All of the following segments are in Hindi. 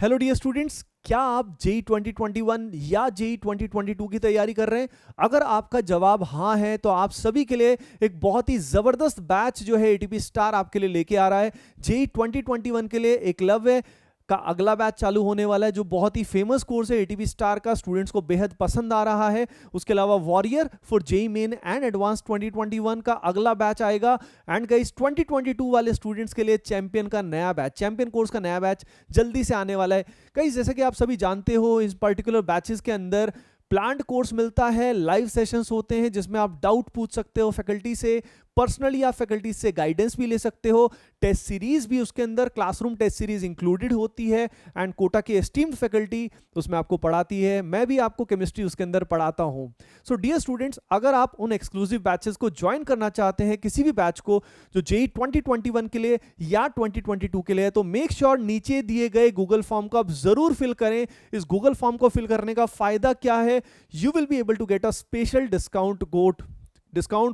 हेलो डियर स्टूडेंट्स, क्या आप जेई 2021 या जेई 2022 की तैयारी कर रहे हैं? अगर आपका जवाब हाँ है तो आप सभी के लिए एक बहुत ही जबरदस्त बैच जो है एटीपी स्टार आपके लिए लेके आ रहा है। जेई 2021 के लिए एकलव्य का अगला बैच चालू होने वाला है, जो बहुत ही फेमस कोर्स है एटीपी स्टार का, स्टूडेंट्स को बेहद पसंद आ रहा है। उसके अलावा warrior for JEE main and advance 2021 का अगला बैच आएगा। एंड गाइस 2022 वाले स्टूडेंट्स के लिए चैंपियन का नया बैच, चैंपियन कोर्स का नया बैच जल्दी से आने वाला है। गाइस जैसे कि आप सभी जानते हो, इस पर्टिकुलर बैचेस के अंदर प्लान्ड कोर्स मिलता है, लाइव सेशंस होते हैं जिसमें आप डाउट पूछ सकते हो फैकल्टी से, पर्सनली आप फैकल्टी से गाइडेंस भी ले सकते हो। टेस्ट सीरीज भी उसके अंदर, क्लासरूम टेस्ट सीरीज इंक्लूडेड होती है एंड कोटा की एस्टीम्ड फैकल्टी उसमें आपको पढ़ाती है। मैं भी आपको केमिस्ट्री उसके अंदर पढ़ाता हूं। सो डियर स्टूडेंट्स, अगर आप उन एक्सक्लूसिव बैचेस को ज्वाइन करना चाहते हैं, किसी भी बैच को जो जेई 2021 के लिए या 2022 के लिए है, तो मेक श्योर नीचे दिए गए गूगल फॉर्म को आप जरूर फिल करें। इस गूगल फॉर्म को फिल करने का फायदा क्या है? You will be able to get a special discount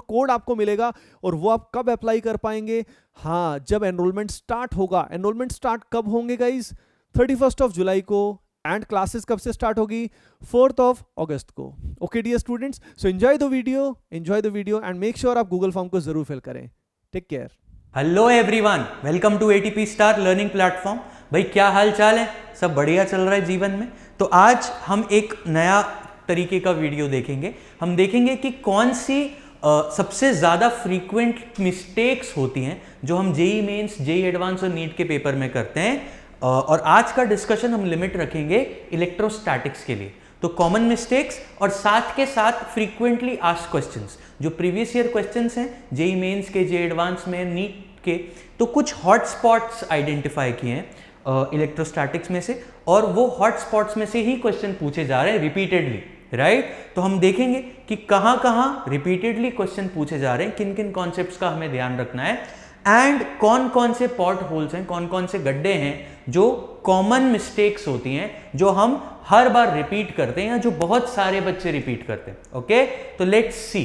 code आपको मिलेगा। और वो आप कब अप्लाई कर पाएंगे? हाँ, जब एनरोलमेंट स्टार्ट होगा। एनरोलमेंट स्टार्ट कब होंगे गाइज? 31 जुलाई को। एंड क्लासेस कब से स्टार्ट होगी? 4 अगस्त को। Okay dear students, so enjoy the video and make sure आप गूगल फॉर्म को जरूर फिल करें। Take care. Hello everyone, welcome to ATP Star learning platform. भाई क्या हाल चाल है? सब बढ़िया चल रहा है जीवन में? तो आज हम एक नया तरीके का वीडियो देखेंगे। हम देखेंगे कि कौन सी सबसे ज़्यादा फ्रीक्वेंट मिस्टेक्स होती हैं जो हम जेई मेंस, जेई एडवांस और नीट के पेपर में करते हैं। और आज का डिस्कशन हम लिमिट रखेंगे इलेक्ट्रोस्टैटिक्स के लिए। तो कॉमन मिस्टेक्स और साथ के साथ फ्रीक्वेंटली आस्क्ड क्वेश्चंस, जो प्रीवियस ईयर क्वेश्चंस हैं जेई मेंस के, जेई एडवांस में, नीट के। तो कुछ हॉटस्पॉट्स आइडेंटिफाई किए हैं इलेक्ट्रोस्टैटिक्स में से, और वो हॉटस्पॉट्स में से ही क्वेश्चन पूछे जा रहे हैं रिपीटेडली, राइट? तो हम देखेंगे कि कहां कहां रिपीटेडली क्वेश्चन पूछे जा रहे हैं, किन किन कॉन्सेप्ट्स का हमें ध्यान रखना है, एंड कौन कौन से पॉट होल्स हैं, कौन कौन से गड्ढे हैं जो कॉमन मिस्टेक्स होती हैं, जो हम हर बार रिपीट करते हैं या जो बहुत सारे बच्चे रिपीट करते हैं। ओके, तो लेट्स सी।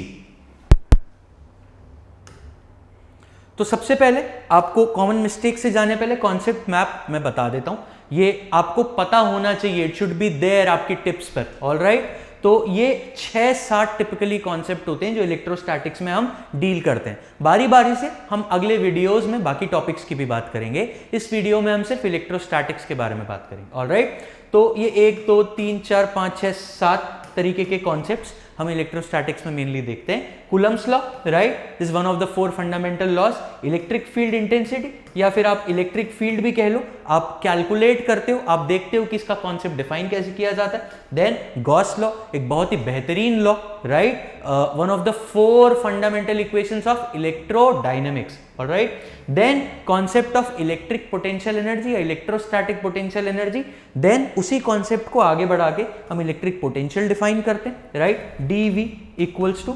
तो सबसे पहले आपको कॉमन मिस्टेक से जाने पहले कॉन्सेप्ट मैप मैं बता देता हूं। ये आपको पता होना चाहिए, इट शुड बी देयर आपकी टिप्स पर। ऑलराइट, तो ये 6-7 टिपिकली कॉन्सेप्ट होते हैं जो इलेक्ट्रोस्टैटिक्स में हम डील करते हैं। बारी बारी से हम अगले वीडियोस में बाकी टॉपिक्स की भी बात करेंगे। इस वीडियो में हम सिर्फ इलेक्ट्रोस्टैटिक्स के बारे में बात करेंगे। ऑलराइट, तो ये 1 2 3 4 5 6 7 तरीके के कॉन्सेप्ट्स हम इलेक्ट्रोस्टैटिक्स में मेनली देखते हैं। Coulomb's law, right, is one of the 4 fundamental laws. Electric field intensity, या फिर आप इलेक्ट्रिक फील्ड भी कह लो, आप कैलकुलेट करते हो, आप देखते हो कि इसका कॉन्सेप्ट डिफाइन कैसे किया जाता है। देन गॉस लॉ, एक बहुत ही बेहतरीन law, right, one of the 4 fundamental equations of electrodynamics. Alright, then concept of electric potential energy या इलेक्ट्रोस्टैटिक पोटेंशियल एनर्जी। देन उसी कॉन्सेप्ट को आगे बढ़ा के हम इलेक्ट्रिक पोटेंशियल डिफाइन करते हैं, right, dV equals to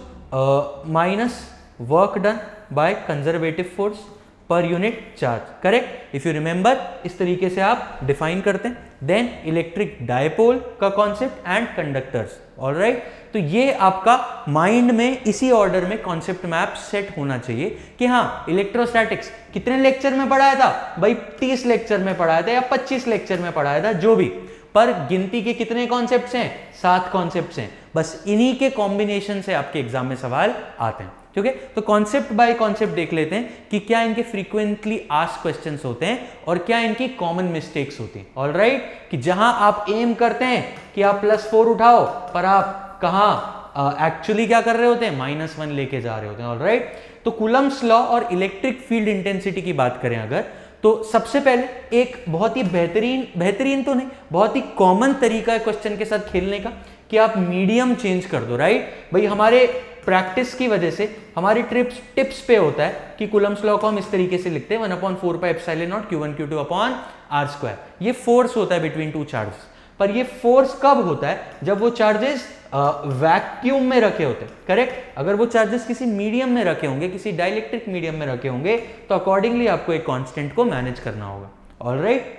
minus work done by conservative force per unit charge. Correct, if you remember, इस तरीके से आप डिफाइन करते हैं। देन इलेक्ट्रिक डायपोल का कॉन्सेप्ट एंड कंडक्टर्स। ऑलराइट, तो ये आपका माइंड में इसी ऑर्डर में कॉन्सेप्ट मैप सेट होना चाहिए कि हाँ, इलेक्ट्रोस्टैटिक्स कितने लेक्चर में पढ़ाया था भाई? 30 लेक्चर में पढ़ाया था या 25 लेक्चर में पढ़ाया था, जो भी, पर गिनती के कितने कॉन्सेप्ट्स हैं? 7 कॉन्सेप्ट्स हैं। बस इन्हीं के कॉम्बिनेशन से आपके एग्जाम में सवाल आते हैं। ठीक है, तो कॉन्सेप्ट बाय कॉन्सेप्ट देख लेते हैं कि क्या इनके फ्रीक्वेंटली आस्क्ड क्वेश्चंस होते हैं और क्या इनकी कॉमन मिस्टेक्स होती हैं। ऑलराइट, कि जहां आप एम करते हैं कि आप +4 उठाओ, पर आप कहां एक्चुअली क्या कर रहे होते हैं? -1 लेके जा रहे होते हैं। ऑलराइट, तो कूलम्स लॉ और इलेक्ट्रिक फील्ड इंटेंसिटी की बात करें अगर, तो सबसे पहले एक बहुत ही बेहतरीन तो नहीं, बहुत ही कॉमन तरीका है क्वेश्चन के साथ खेलने का कि आप मीडियम चेंज कर दो। राइट भाई, हमारे प्रैक्टिस की वजह से हमारी टिप्स पे होता है कि कूलम्स लॉ को हम इस तरीके से लिखते हैं 1/4πε0 Q1 Q2 अपॉन R²। ये फोर्स होता है बिटवीन 2 चार्जेस। पर ये फोर्स कब होता है? जब वो चार्जेस वैक्यूम में रखे होते हैं। करेक्ट, अगर वो चार्जेस किसी मीडियम में रखे होंगे, किसी डाइलेक्ट्रिक मीडियम में रखे होंगे, तो अकॉर्डिंगली आपको एक कांस्टेंट को मैनेज करना होगा। ऑलराइट,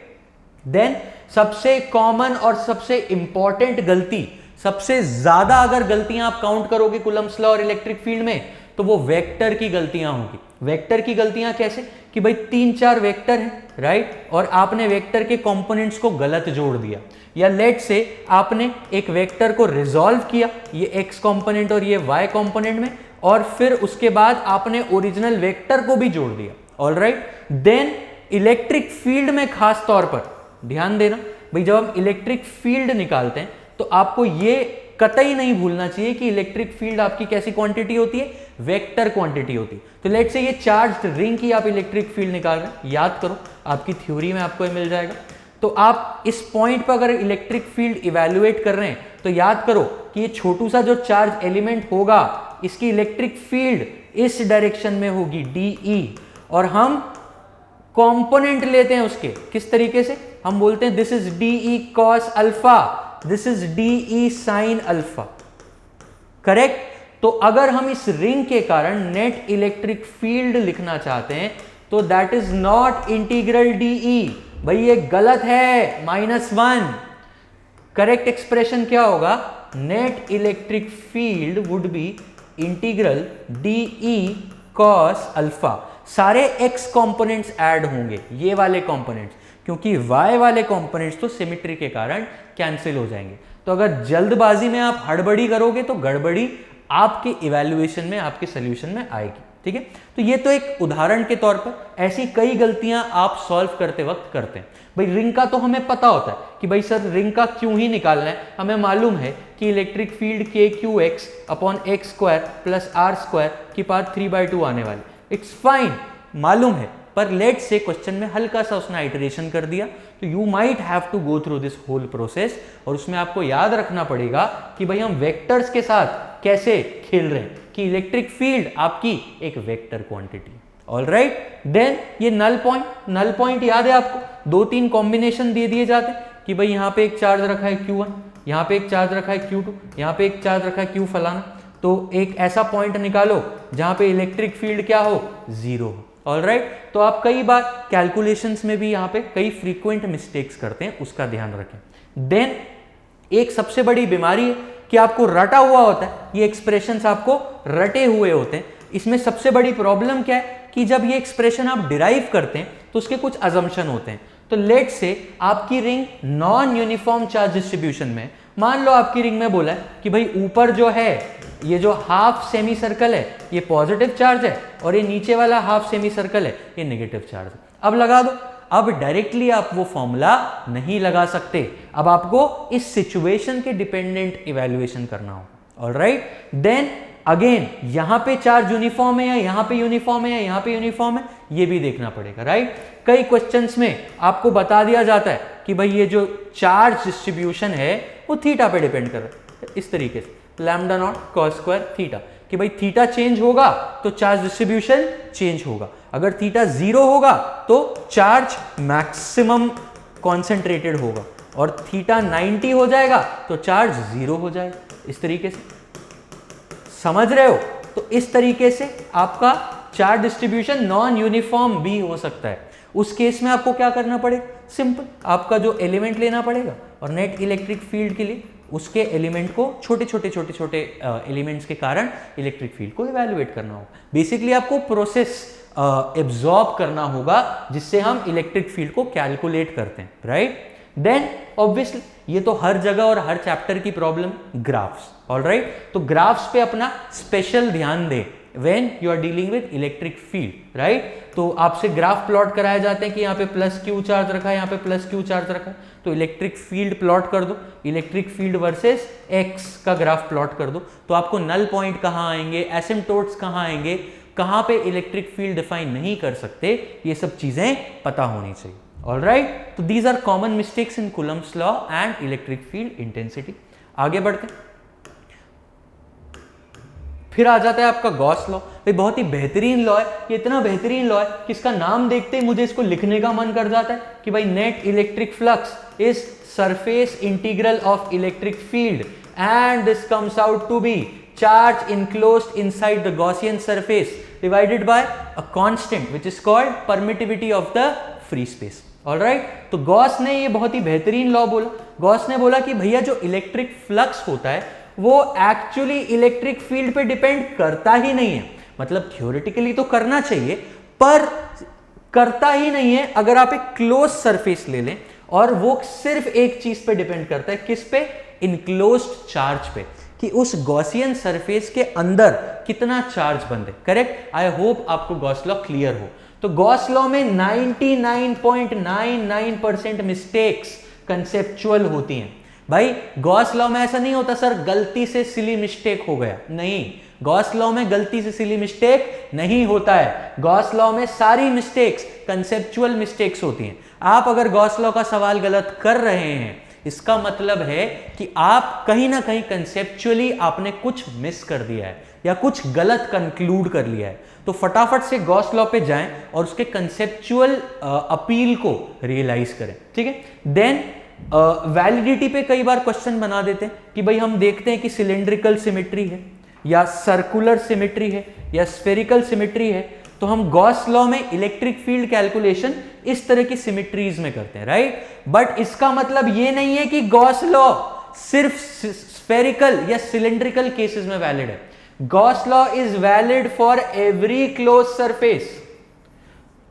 देन सबसे कॉमन और सबसे इंपॉर्टेंट गलती, सबसे ज्यादा अगर गलतियां आप काउंट करोगे कूलम्स लॉ और इलेक्ट्रिक फील्ड में, तो वो वेक्टर की गलतियां होगी। वेक्टर की गलतियां कैसे कि भाई 3-4 वेक्टर है, राइट, और आपने वेक्टर के कंपोनेंट्स को गलत जोड़ दिया, या लेट से आपने एक वेक्टर को रिजॉल्व किया ये x कंपोनेंट और ये y कंपोनेंट में, और फिर उसके बाद आपने ओरिजिनल वेक्टर को भी जोड़ दिया, ऑलराइट। देन इलेक्ट्रिक फील्ड में खास तौर पर ध्यान देना भाई, जब हम इलेक्ट्रिक फील्ड निकालते हैं तो आपको ये कतई नहीं भूलना चाहिए कि इलेक्ट्रिक फील्ड आपकी कैसी क्वांटिटी होती है, वेक्टर क्वांटिटी होती है। तो लेट से ये चार्ज्ड रिंग की आप इलेक्ट्रिक फील्ड निकाल रहे हैं, याद करो आपकी थ्योरी में आपको ये मिल जाएगा। तो आप इस पॉइंट पर अगर इलेक्ट्रिक फील्ड इवैल्यूएट कर रहे हैं तो याद करो कि ये छोटू सा जो चार्ज एलिमेंट होगा इसकी इलेक्ट्रिक फील्ड इस डायरेक्शन में होगी DE, और हम कंपोनेंट लेते हैं उसके किस तरीके से, हम बोलते हैं this is DE cos alpha, this is DE sin alpha, correct. तो अगर हम इस रिंग के कारण नेट इलेक्ट्रिक फील्ड लिखना चाहते हैं तो that is not integral DE, भाई ये गलत है, -1। करेक्ट एक्सप्रेशन क्या होगा, net electric field would be integral DE cos alpha. सारे x कंपोनेंट्स ऐड होंगे, ये वाले कंपोनेंट्स, क्योंकि y वाले कंपोनेंट्स तो सिमेट्री के कारण कैंसिल हो जाएंगे। तो अगर जल्दबाजी में आप हड़बड़ी करोगे तो गड़बड़ी आपके इवैल्यूएशन में, आपके सोल्यूशन में आएगी, ठीक है। तो ये तो एक उदाहरण के तौर पर ऐसी कई गलतियां आप सॉल्व करते वक्त करते हैं। भाई रिंग का तो हमें पता होता है कि भाई सर रिंग का क्यों ही निकालना है, हमें मालूम है कि इलेक्ट्रिक फील्ड KQX/x² + R² की पावर 3/2 आने वाली, इट्स फाइन, मालूम है। पर लेट से क्वेश्चन में हल्का सा उसने आइटरेशन कर दिया, तो you might have to go through this whole process, और उसमें आपको याद रखना पड़ेगा कि भाई हम वेक्टर्स के साथ कैसे खेल रहे हैं, कि इलेक्ट्रिक फील्ड आपकी एक वेक्टर क्वांटिटी, ऑलराइट। देन ये नल पॉइंट याद है आपको, 2-3 कॉम्बिनेशन दे दिए जाते हैं कि भाई यहाँ पे एक चार्ज रखा है Q1, यहाँ पे एक चार्ज रखा है Q2, यहाँ पे एक चार्ज रखा है Q फलाना, तो एक ऐसा पॉइंट निकालो जहां पे इलेक्ट्रिक फील्ड क्या हो, 0 हो, ऑलराइट। तो आप कई बार कैलकुलेशंस में भी यहाँ पे कई फ्रीक्वेंट मिस्टेक्स करते हैं, उसका ध्यान रखें। देन एक सबसे बड़ी बीमारी है कि आपको रटा हुआ होता है, ये एक्सप्रेशंस आपको रटे हुए होते हैं। इसमें सबसे बड़ी प्रॉब्लम क्या है कि जब ये एक्सप्रेशन आप डिराइव करते हैं तो उसके कुछ अजम्पशन होते हैं। तो लेट से आपकी ring non uniform charge distribution में, मान लो आपकी रिंग में बोला है कि भाई ऊपर जो है ये जो हाफ सेमी सर्कल है ये पॉजिटिव चार्ज है, और ये नीचे वाला हाफ सेमी सर्कल है ये नेगेटिव चार्ज है। अब लगा दो, अब डायरेक्टली आप वो फॉर्मूला नहीं लगा सकते, अब आपको इस सिचुएशन के डिपेंडेंट इवैल्यूएशन करना होगा, ऑलराइट। देन अगेन यहां पे चार्ज यूनिफॉर्म है या यहां पे यूनिफॉर्म है या यहां पे यूनिफॉर्म है, ये भी देखना पड़ेगा, राइट। कई क्वेश्चंस में आपको बता दिया जाता है कि भाई ये जो चार्ज डिस्ट्रीब्यूशन है वो थीटा पे डिपेंड कर रहा है, इस तरीके से लैम्डा नॉट cos² थीटा, कि भाई थीटा चेंज होगा तो चार्ज डिस्ट्रीब्यूशन चेंज होगा, अगर थीटा 0 होगा तो चार्ज मैक्सिमम कॉन्सेंट्रेटेड होगा, और थीटा 90 हो जाएगा तो चार्ज 0 हो जाएगा, इस तरीके से, समझ रहे हो। तो इस तरीके से आपका चार्ज डिस्ट्रीब्यूशन नॉन यूनिफॉर्म भी हो सकता है। उस केस में आपको क्या करना पड़ेगा, सिंपल, आपका जो एलिमेंट लेना पड़ेगा और नेट इलेक्ट्रिक फील्ड के लिए उसके एलिमेंट को छोटे छोटे एलिमेंट्स के कारण इलेक्ट्रिक फील्ड को इवैल्यूएट करना होगा। बेसिकली आपको प्रोसेस एब्जॉर्ब करना होगा जिससे हम इलेक्ट्रिक फील्ड को कैलकुलेट करते हैं, राइट। देन ऑब्वियसली ये तो हर जगह और हर चैप्टर की प्रॉब्लम, ग्राफ्स, ऑलराइट। तो ग्राफ्स पे अपना स्पेशल ध्यान दें when you are dealing with electric field, right. तो आपसे ग्राफ प्लॉट कराए जाते हैं कि यहाँ पे +Q चार्ज रखा है, यहाँ पे +Q चार्ज रखा है, तो इलेक्ट्रिक फील्ड प्लॉट कर दो, इलेक्ट्रिक फील्ड वर्सेस x का ग्राफ प्लॉट कर दो, तो आपको नल पॉइंट कहाँ आएंगे, एसिम्पटोट्स कहाँ आएंगे, कहाँ पे इलेक्ट्रिक फील्ड डिफाइन नहीं कर सकते, ये सब चीजें पता होनी चाहिए, ऑलराइट। तो these are common mistakes in Coulomb's law and electric field intensity. आगे बढ़ते हैं, फिर आ जाता है आपका गॉस लॉ। भाई बहुत ही बेहतरीन लॉ है, ये इतना बेहतरीन लॉ है कि इसका नाम देखते ही मुझे इसको लिखने का मन कर जाता है कि भाई net electric flux is surface integral of electric field and this comes out to be charge enclosed inside the Gaussian surface divided by a constant which is called permittivity of the free space, alright. तो गॉस ने ये बहुत ही बेहतरीन लॉ बोला। गॉस ने बोला कि भैया जो इलेक्ट्रिक फ्लक्स होता है वो एक्चुअली इलेक्ट्रिक फील्ड पे डिपेंड करता ही नहीं है, मतलब थियोरेटिकली तो करना चाहिए पर करता ही नहीं है। अगर आप एक क्लोज सरफेस ले लें और वो सिर्फ एक चीज पे डिपेंड करता है, किस पे? इनक्लोज्ड चार्ज पे, कि उस गॉसियन सरफेस के अंदर कितना चार्ज बंद है। करेक्ट? आई होप आपको गॉस लॉ क्लियर हो। तो गॉस लॉ में 99.99% मिस्टेक्स कंसेप्चुअल होती हैं। भाई गॉस लॉ में ऐसा नहीं होता सर गलती से सिली मिस्टेक हो गया, नहीं, गॉस लॉ में गलती से सिली मिस्टेक नहीं होता है। गॉस लॉ में सारी मिस्टेक्स कंसेप्चुअल मिस्टेक्स होती हैं। आप अगर गॉस लॉ का सवाल गलत कर रहे हैं, इसका मतलब है कि आप कहीं ना कहीं कंसेप्चुअली आपने कुछ मिस कर दिया है या कुछ गलत कंक्लूड कर लिया है। तो फटाफट से गॉस लॉ पे जाएं और उसके कंसेप्चुअल अपील को रियलाइज करें। ठीक है? देन वैलिडिटी पे कई बार क्वेश्चन बना देते हैं कि भाई हम देखते हैं कि सिलेंड्रिकल सिमेट्री है या सर्कुलर सिमेट्री है या स्फेरिकल सिमेट्री है, तो हम गॉस लॉ में इलेक्ट्रिक फील्ड कैलकुलेशन इस तरह की सिमेट्रीज में करते हैं, राइट? बट इसका मतलब ये नहीं है कि गॉस लॉ सिर्फ स्फेरिकल या सिलेंड्रिकल केसेस में वैलिड है। Gauss law is valid for every close surface.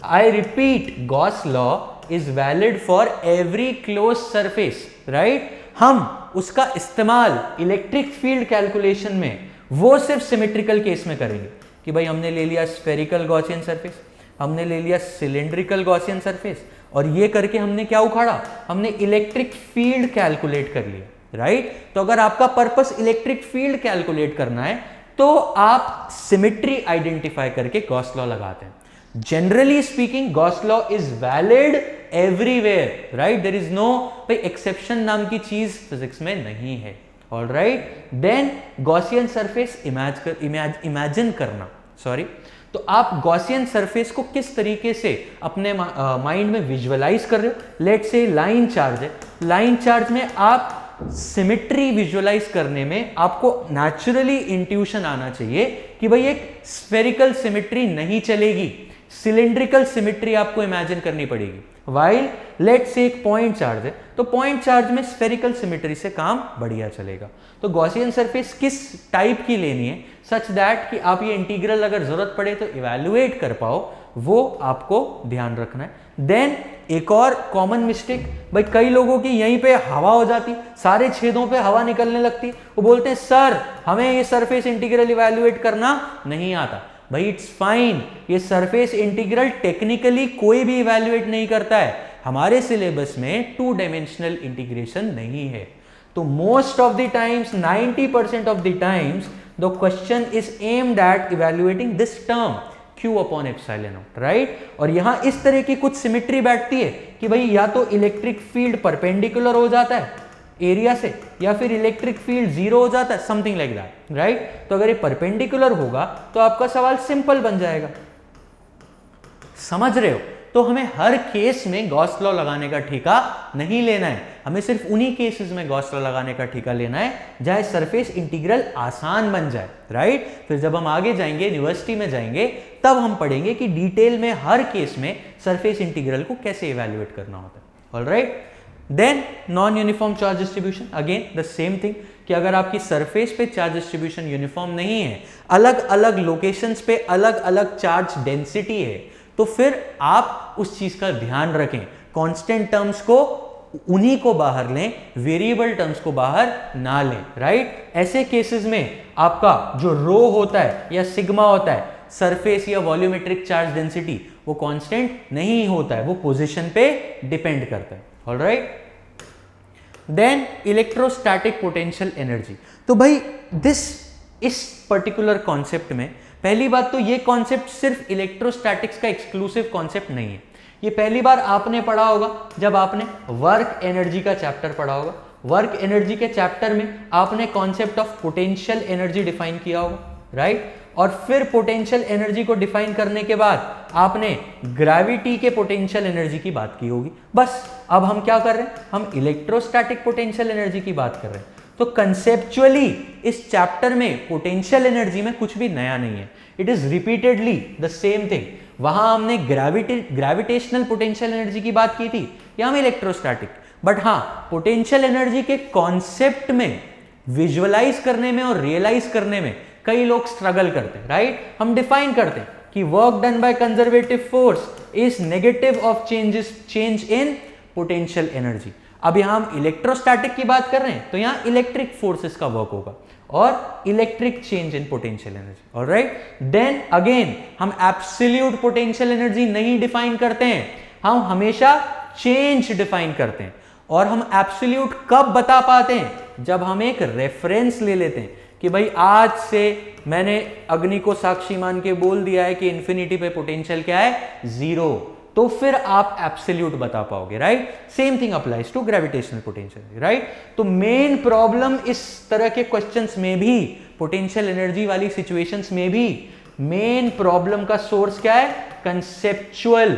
I repeat, Gauss law is valid for every close surface, right? हम उसका इस्तेमाल इलेक्ट्रिक फील्ड कैलकुलेशन में वो सिर्फ सिमेट्रिकल केस में करेंगे कि भाई हमने ले लिया स्फेरिकल गॉसियन सरफेस, हमने ले लिया सिलेंड्रिकल गॉसियन सरफेस, और ये करके हमने क्या उखाड़ा? हमने इलेक्ट्रिक फील्ड कैलकुलेट कर लिया, राइट? तो अगर आपका पर्पस इलेक्ट्रिक फील्ड कैलकुलेट करना है तो आप सिमेट्री आइडेंटिफाई करके गॉस लॉ लगाते हैं। Generally speaking Gauss law is valid everywhere, right? There is no भाई एक्सेप्शन नाम की चीज फिजिक्स में नहीं है। All right, then Gaussian surface imagine करना, सॉरी, तो आप गॉसियन सरफेस को किस तरीके से अपने माइंड में विजुअलाइज कर रहे हो? लेट्स से लाइन चार्ज है, लाइन चार्ज में आप सिमेट्री विजुअलाइज करने में आपको नेचुरली इंट्यूशन आना चाहिए कि भाई एक स्फेरिकल सिमेट्री नहीं चलेगी, सिलेंड्रिकल सिमेट्री आपको इमेजिन करनी पड़ेगी। वाइल लेट्स से एक पॉइंट चार्ज है, तो पॉइंट चार्ज में स्फेरिकल सिमेट्री से काम बढ़िया चलेगा। तो गॉसियन सरफेस किस टाइप की लेनी है सच दैट कि आप ये इंटीग्रल अगर जरूरत पड़े तो इवैल्यूएट कर पाओ, वो आपको ध्यान रखना है। देन एक और कॉमन मिस्टेक, भाई कई लोगों की यहीं पे हवा हो जाती, सारे छेदों पे हवा निकलने लगती, वो बोलते हैं सर हमें ये सरफेस इंटीग्रल इवैल्यूएट करना नहीं आता। भाई इट्स फाइन, ये सरफेस इंटीग्रल टेक्निकली कोई भी इवैल्यूएट नहीं करता है, हमारे सिलेबस में 2 डायमेंशनल इंटीग्रेशन नहीं है। तो most of the times 90% of the times the question is aimed at evaluating this term Q upon epsilon not, right? और यहां इस तरह की कुछ सिमेट्री बैठती है कि भाई या तो इलेक्ट्रिक फील्ड परपेंडिकुलर हो जाता है एरिया से या फिर इलेक्ट्रिक फील्ड 0 हो जाता है, समथिंग लाइक दैट, राइट? तो अगर ये परपेंडिकुलर होगा तो आपका सवाल सिंपल बन जाएगा। समझ रहे हो? तो हमें हर केस में गॉस लॉ लगाने का ठेका नहीं लेना है, हमें सिर्फ उन्हीं केसेस में गॉस लॉ लगाने का ठेका लेना है जहां सरफेस इंटीग्रल आसान बन जाए, राइट? फिर जब हम आगे जाएंगे, यूनिवर्सिटी में जाएंगे, तब हम पढ़ेंगे कि डिटेल में हर केस में सरफेस इंटीग्रल को कैसे इवैल्यूएट करना होता है। Alright, then non uniform charge distribution, again the same thing कि अगर आपकी सरफेस पे चार्ज डिस्ट्रीब्यूशन यूनिफॉर्म नहीं है, अलग अलग लोकेशंस पे अलग अलग चार्ज डेंसिटी है, तो फिर आप उस चीज का ध्यान रखें, कांस्टेंट टर्म्स को उन्हीं को बाहर लें, वेरिएबल टर्म्स को बाहर ना लें, राइट? ऐसे केसेस में आपका जो रो होता है या सिग्मा होता है, सरफेस या वॉल्यूमेट्रिक चार्ज डेंसिटी, वो कांस्टेंट नहीं होता है, वो पोजीशन पे डिपेंड करता है। Alright, then electrostatic potential energy. तो भाई इस पर्टिकुलर कॉन्सेप्ट में पहली बात तो ये कॉन्सेप्ट सिर्फ इलेक्ट्रोस्टैटिक्स का एक्सक्लूसिव कॉन्सेप्ट नहीं है, ये पहली बार आपने पढ़ा होगा जब आपने वर्क एनर्जी का चैप्टर पढ़ा होगा। वर्क एनर्जी के चैप्टर में आपने concept of potential energy define किया होगा, राइट? और फिर पोटेंशियल एनर्जी को डिफाइन करने के बाद आपने ग्रेविटी के पोटेंशियल एनर्जी की बात की होगी। बस अब हम क्या कर रहे हैं, हम इलेक्ट्रोस्टैटिक पोटेंशियल एनर्जी की बात कर रहे हैं। तो कंसेप्चुअली इस चैप्टर में पोटेंशियल एनर्जी में कुछ भी नया नहीं है, it is repeatedly the same thing. वहां हमने ग्रेविटेशनल पोटेंशियल एनर्जी की बात की थी, या हम इलेक्ट्रोस्टैटिक, बट हाँ पोटेंशियल एनर्जी के कॉन्सेप्ट में विजुअलाइज करने में और रियलाइज करने में कई लोग स्ट्रगल करते हैं, राइट। हम डिफाइन करते हैं कि work done by conservative force is negative of change in potential energy. अब यहां हम इलेक्ट्रोस्टैटिक की बात कर रहे हैं, तो यहां इलेक्ट्रिक फोर्सेस का वर्क होगा और electric change in potential energy, alright. Then again हम एब्सोल्यूट पोटेंशियल एनर्जी नहीं डिफाइन करते हैं, हम हमेशा चेंज डिफाइन करते हैं। और हम एब्सोल्यूट कब बता पाते हैं? जब हम एक रेफरेंस ले लेते हैं कि भाई आज से मैंने अग्नि को साक्षी मान के बोल दिया है कि इंफिनिटी पे पोटेंशियल क्या है? 0, तो फिर आप एब्सोल्यूट बता पाओगे, right. Same thing applies to gravitational potential, right. तो मेन प्रॉब्लम इस तरह के क्वेश्चंस में भी, पोटेंशियल एनर्जी वाली सिचुएशंस में भी मेन प्रॉब्लम का सोर्स क्या है? Conceptual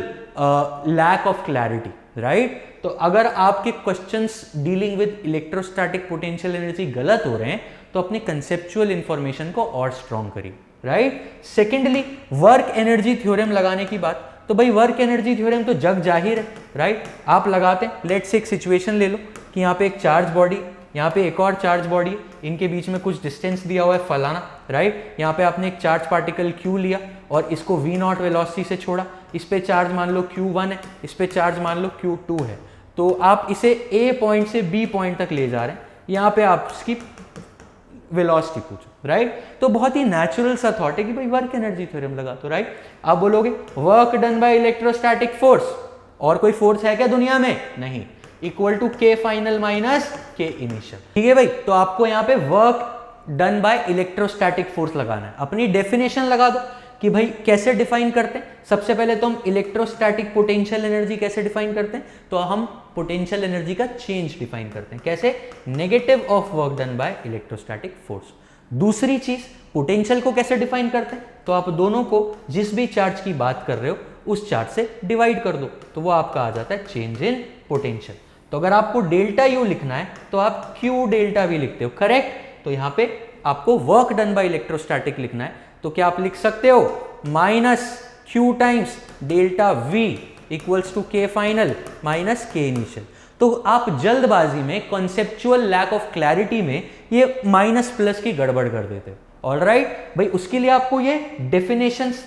lack of clarity, right. तो अगर आपके questions dealing with electrostatic potential energy गलत हो रहे हैं तो अपने कंसेप्चुअल इंफॉर्मेशन को और स्ट्रॉन्ग करिए, right. Secondly, work energy theorem लगाने की बात, तो भाई वर्क एनर्जी थ्योरम तो जग जाहिर है, राइट। आप लगाते हैं, लेट्स से एक सिचुएशन ले लो कि यहाँ पे एक चार्ज बॉडी, यहाँ पे एक और चार्ज बॉडी, इनके बीच में कुछ डिस्टेंस दिया हुआ है फलाना, राइट। यहाँ पे आपने एक चार्ज पार्टिकल Q लिया और इसको V0 वेलोसिटी से छोड़ा, इस पे चार्ज मान लो Q1 है, इस पे चार्ज मान लो Q2 है, तो आप इसे A पॉइंट से B पॉइंट तक ले जा रहे हैं, यहाँ पे आप इसकी वेलोसिटी पूछो, राइट। तो बहुत ही नेचुरल सा थॉट है कि भाई वर्क एनर्जी थ्योरम लगा, तो राइट। आप बोलोगे work done by electrostatic force, और कोई फोर्स है क्या दुनिया में? नहीं, equal to K final minus K initial, ठीक है भाई। तो आपको यहाँ पे work done by electrostatic force लगाना है। अपनी डेफिनेशन लगा दो कि भाई कैसे डिफाइन करते हैं। सबसे पहले तो हम इलेक्ट्रोस्टैटिक पोटेंशियल एनर्जी कैसे डिफाइन करते हैं, तो हम पोटेंशियल एनर्जी का चेंज डिफाइन करते हैं, कैसे? Negative of work done by electrostatic force. दूसरी चीज, पोटेंशियल को कैसे डिफाइन करते हैं, तो आप दोनों को जिस भी चार्ज की बात कर रहे हो उस चार्ज से डिवाइड कर दो, तो वो आपका आ जाता है चेंज इन पोटेंशियल। तो अगर आपको डेल्टा यू लिखना है तो आप क्यू डेल्टा वी लिखते हो, करेक्ट। तो यहां पे आपको वर्क डन बाय इलेक्ट्रोस्टैटिक लिखना है, तो क्या आप लिख सकते हो? Minus Q times delta V equals to K final minus K initial. तो आप जल्दबाजी में, कॉन्सेप्चुअल लैक ऑफ क्लैरिटी में ये माइनस प्लस की गड़बड़ कर देते हो, ऑलराइट भाई। उसके लिए आपको ये डेफिनेशंस,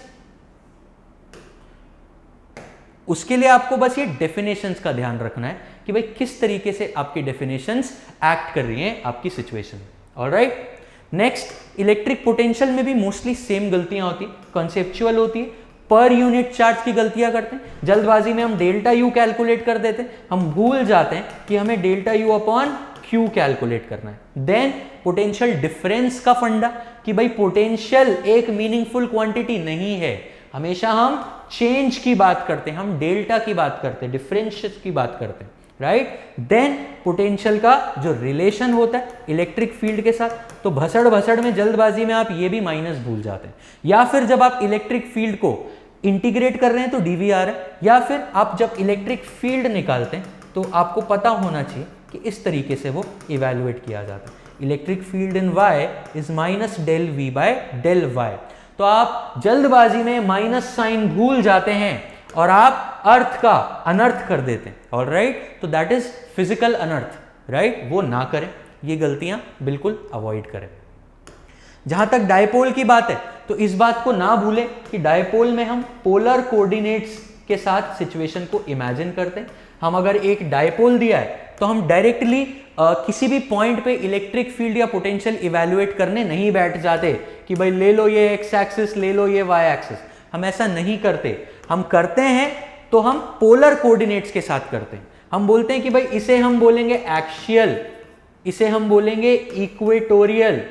उसके लिए आपको बस ये डेफिनेशंस का ध्यान रखना है कि भाई किस तरीके से आपकी डेफिनेशंस एक्ट कर रही हैं आपकी सिचुएशन में, ऑलराइट। नेक्स्ट, इलेक्ट्रिक पोटेंशियल में भी मोस्टली सेम गलतियां होती, कॉन्सेप्चुअल होती है, पर यूनिट चार्ज की गलतियां करते हैं। जल्दबाजी में हम डेल्टा यू कैलकुलेट कर देते हैं, हम भूल जाते हैं कि हमें delta U upon Q calculate करना है। देन पोटेंशियल डिफरेंस का फंडा कि भाई पोटेंशियल एक मीनिंगफुल क्वांटिटी नहीं है, हमेशा हम चेंज की बात करते हैं, हम डेल्टा की बात करते हैं, डिफरेंशियल की बात करते हैं, राइट। देन पोटेंशियल का जो रिलेशन होता है इलेक्ट्रिक फील्ड के साथ, तो भसड़ भसड़ में जल्दबाजी में आप ये भी माइनस भूल जाते हैं, या फिर जब आप इलेक्ट्रिक फील्ड को इंटीग्रेट कर रहे हैं तो डीवीआर है, या फिर आप जब इलेक्ट्रिक फील्ड निकालते हैं तो आपको पता होना चाहिए कि इस तरीके से वो इवेल्युएट किया जाता है। Electric field in y is minus del V by del y. तो आप जल्दबाजी में माइनस साइन भूल जाते हैं और आप अर्थ का अनर्थ कर देते हैं, ऑलराइट। तो दैट इज फिजिकल अनर्थ, राइट। वो ना करें, ये गलतियां बिल्कुल अवॉइड करें। जहां तक डायपोल की बात है तो इस बात को ना भूलें कि डायपोल में हम पोलर कोऑर्डिनेट्स के साथ सिचुएशन को इमेजिन करते हैं। हम अगर एक डायपोल दिया है तो हम डायरेक्टली किसी भी पॉइंट पे इलेक्ट्रिक फील्ड या पोटेंशियल इवैल्यूएट करने नहीं बैठ जाते कि भाई ले लो ये एक्स एक्सिस, ले लो ये वाई एक्सिस। हम ऐसा नहीं करते। हम करते हैं तो हम पोलर कोऑर्डिनेट्स के साथ करते हैं। हम बोलते हैं कि भाई इसे हम बोलेंगे एक्सियल, इसे हम बोलेंगे इक्वेटोरियल,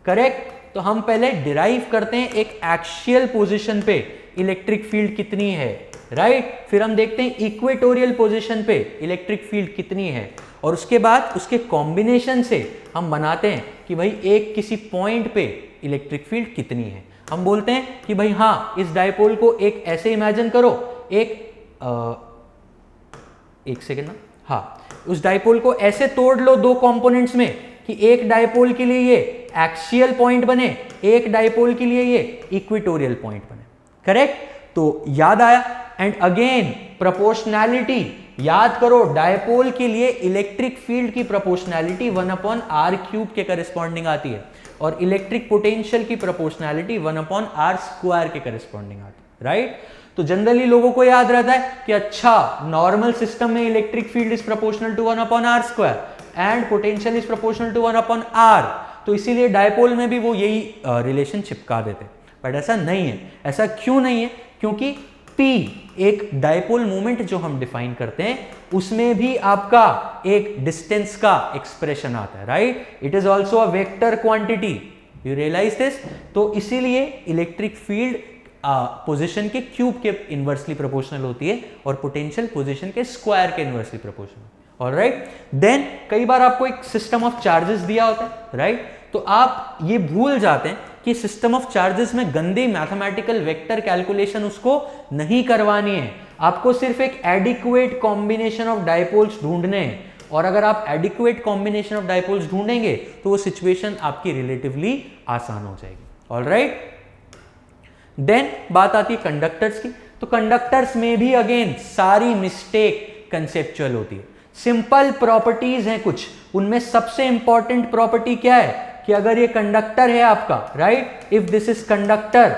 करेक्ट। तो हम पहले डिराइव करते हैं एक एक्सियल पोजीशन पे इलेक्ट्रिक फील्ड कितनी है, राइट। फिर हम देखते हैं इक्वेटोरियल पोजीशन पे इलेक्ट्रिक फील्ड कितनी है, और उसके बाद उसके कॉम्बिनेशन से हम बनाते हैं कि भाई एक किसी पॉइंट पे इलेक्ट्रिक फील्ड कितनी है। हम बोलते हैं कि भाई हाँ, इस डायपोल को एक ऐसे इमेजिन करो, एक सेकेंड ना, हाँ, उस डायपोल को ऐसे तोड़ लो दो कंपोनेंट्स में कि एक डायपोल के लिए ये एक्सियल पॉइंट बने, एक डायपोल के लिए ये इक्वेटोरियल पॉइंट बने, करेक्ट। तो याद आया। एंड अगेन प्रोपोर्शनैलिटी याद करो डायपोल के लिए इलेक्ट्रिक फील्ड की प्रोपोर्शनैलिटी 1/r³ के करेस्पॉन्डिंग आती है और इलेक्ट्रिक पोटेंशियल की प्रोपोर्शनैलिटी 1/r² के करेस्पॉन्डिंग आती है, राइट। तो जनरली लोगों को याद रहता है कि अच्छा नॉर्मल सिस्टम में electric field is proportional to 1/r² and potential is proportional to 1/r, तो इसीलिए डायपोल में भी वो यही रिलेशन चिपका देते, बट ऐसा नहीं है। ऐसा क्यों नहीं है? क्योंकि P एक डायपोल मोमेंट जो हम डिफाइन करते हैं उसमें भी आपका एक डिस्टेंस का एक्सप्रेशन आता है, right. It is also a vector quantity, you realise this. तो इसीलिए इलेक्ट्रिक फील्ड पोजीशन के क्यूब के इनवर्सली प्रोपोर्शनल होती है और पोटेंशियल पोजीशन के स्क्वायर के इनवर्सली प्रोपोर्शनल, ऑलराइट। देन कई बार आपको एक सिस्टम ऑफ चार्जेस दिया होता है, राइट, तो आप ये भूल जाते हैं कि सिस्टम ऑफ चार्जेस में गंदी मैथमेटिकल वेक्टर कैलकुलेशन उसको नहीं करवानी है, आपको सिर्फ एक एडिक्वेट कॉम्बिनेशन ऑफ डायपोल्स ढूंढने हैं, और अगर आप एडिक्वेट कॉम्बिनेशन ऑफ डायपोल्स ढूंढेंगे तो वो सिचुएशन आपकी रिलेटिवली आसान हो जाएगी, ऑलराइट। देन बात आती है कंडक्टर्स की, तो कंडक्टर्स में भी अगेन सारी मिस्टेक कंसेप्चुअल होती है। सिंपल प्रॉपर्टीज हैं कुछ, उनमें सबसे इंपॉर्टेंट प्रॉपर्टी क्या है कि अगर ये कंडक्टर है आपका, right, if this is conductor,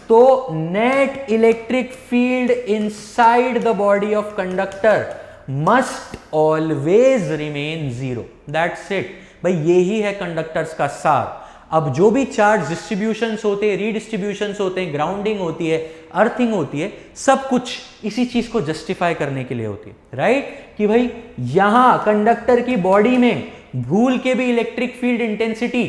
तो net electric field inside the body of conductor must always remain zero, that's it भाई, यही है कंडक्टर्स का सार। अब जो भी चार्ज डिस्ट्रीब्यूशंस होते हैं, रीडिस्ट्रीब्यूशंस होते हैं, ग्राउंडिंग होती है, अर्थिंग होती है, सब कुछ इसी चीज को जस्टिफाई करने के लिए होती है, राइट, कि भाई यहां कंडक्टर की बॉडी में भूल के भी इलेक्ट्रिक फील्ड इंटेंसिटी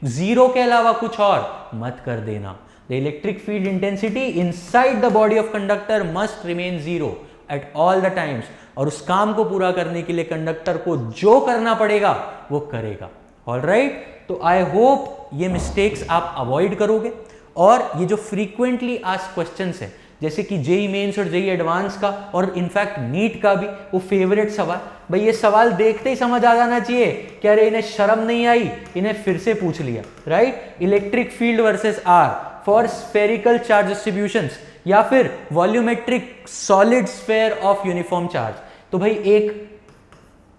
जीरो के अलावा कुछ और मत कर देना। The electric field intensity inside the body of conductor must remain zero at all the times, और उस काम को पूरा करने के लिए कंडक्टर को जो करना पड़ेगा वो करेगा, ऑलराइट। तो आई होप ये मिस्टेक्स आप अवॉइड करोगे, और ये जो फ्रीक्वेंटली आस्क्ड क्वेश्चंस है जैसे कि जेई मेंस और जेई एडवांस का, और इनफैक्ट नीट का भी वो फेवरेट सवाल, भाई ये सवाल देखते ही समझ आ जाना चाहिए कि अरे इन्हें शर्म नहीं आई, इन्हें फिर से पूछ लिया, right. Electric field versus r for spherical charge distributions, या फिर volumetric solid sphere of uniform charge, तो भाई एक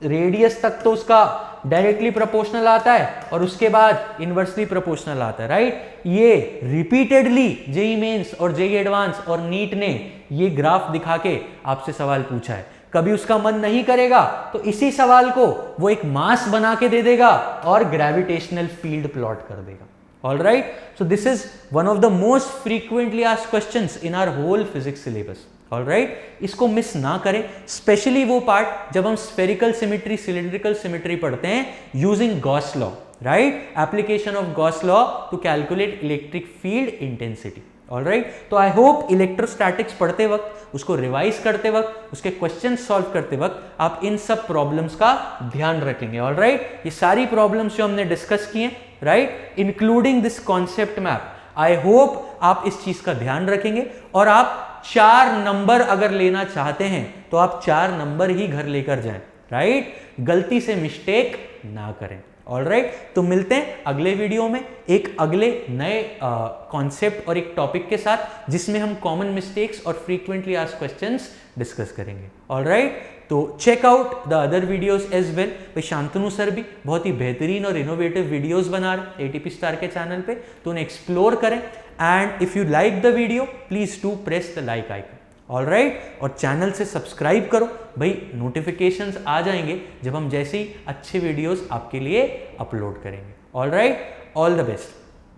रेडियस तक तो उसका डायरेक्टली प्रोपोर्शनल आता है और उसके बाद इनवर्सली प्रोपोर्शनल आता है, राइट। ये रिपीटेडली जेई मेंस और जेई एडवांस और नीट ने ये ग्राफ दिखा के आपसे सवाल पूछा है। कभी उसका मन नहीं करेगा तो इसी सवाल को वो एक मास बना के दे देगा और ग्रेविटेशनल फील्ड प्लॉट कर देगा, alright. So this is one of the most frequently asked questions in our whole physics syllabus, alright. इसको मिस ना करें, स्पेशली वो पार्ट जब हम स्फेरिकल सिमेट्री, सिलिंड्रिकल सिमेट्री पढ़ते हैं using Gauss law, right, application of Gauss law to calculate electric field intensity, alright. तो आई होप इलेक्ट्रोस्टैटिक्स पढ़ते वक्त, उसको रिवाइज करते वक्त, उसके क्वेश्चन सॉल्व करते वक्त आप इन सब प्रॉब्लम्स का ध्यान रखेंगे, ऑलराइट। ये सारी प्रॉब्लम्स जो हमने डिस्कस की हैं, right, including this concept map, I hope आप इस चीज का ध्यान रखेंगे, और आप 4 नंबर अगर लेना चाहते हैं तो आप 4 नंबर ही घर लेकर जाएं, राइट, गलती से मिस्टेक ना करें, ऑलराइट। तो मिलते हैं अगले वीडियो में एक अगले नए कॉन्सेप्ट और एक टॉपिक के साथ, जिसमें हम कॉमन मिस्टेक्स और फ्रीक्वेंटली आस्क्ड क्वेश्चंस डिस्कस करेंगे, ऑलराइट। तो check out the other videos as well. भाई शांतनु सर भी बहुत ही बेहतरीन और इनोवेटिव वीडियोस बना रहे एटीपी स्टार के चैनल पे, तो उन्हें एक्सप्लोर करें, and if you like the video please do press the like icon, alright, और चैनल से सब्सक्राइब करो, भाई नोटिफिकेशंस आ जाएंगे जब हम जैसे ही अच्छे वीडियोस आपके लिए अपलोड करेंगे, ऑलराइट। All the best.